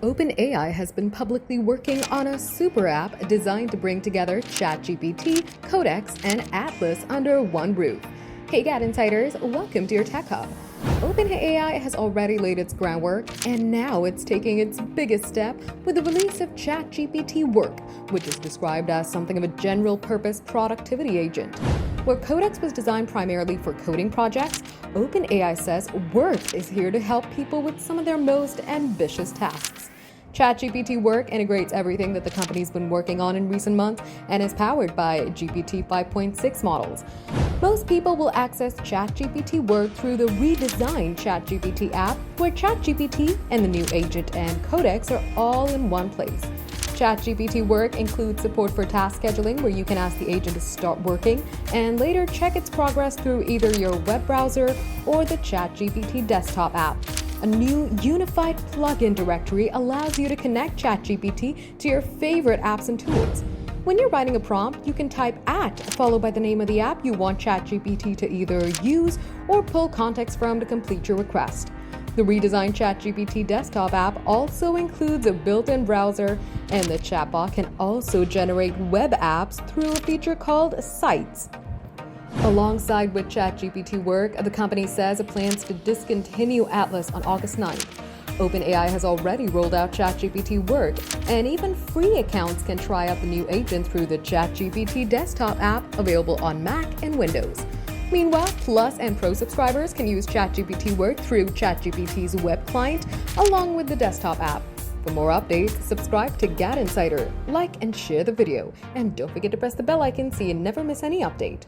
OpenAI has been publicly working on a super app designed to bring together ChatGPT, Codex, and Atlas under one roof. Hey GadInsiders, welcome to your Tech Hub. OpenAI has already laid its groundwork, and now it's taking its biggest step with the release of ChatGPT Work, which is described as something of a general-purpose productivity agent. Where Codex was designed primarily for coding projects, OpenAI says Work is here to help people with some of their most ambitious tasks. ChatGPT Work integrates everything that the company's been working on in recent months and is powered by GPT 5.6 models. Most people will access ChatGPT Work through the redesigned ChatGPT app, where ChatGPT and the new agent and Codex are all in one place. ChatGPT Work includes support for task scheduling, where you can ask the agent to start working and later check its progress through either your web browser or the ChatGPT desktop app. A new unified plugin directory allows you to connect ChatGPT to your favorite apps and tools. When you're writing a prompt, you can type followed by the name of the app you want ChatGPT to either use or pull context from to complete your request. The redesigned ChatGPT desktop app also includes a built-in browser, and the chatbot can also generate web apps through a feature called Sites. Alongside with ChatGPT Work, the company says it plans to discontinue Atlas on August 9th. OpenAI has already rolled out ChatGPT Work, and even free accounts can try out the new agent through the ChatGPT desktop app available on Mac and Windows. Meanwhile, Plus and Pro subscribers can use ChatGPT Work through ChatGPT's web client along with the desktop app. For more updates, subscribe to GadInsider, like and share the video, and don't forget to press the bell icon so you never miss any update.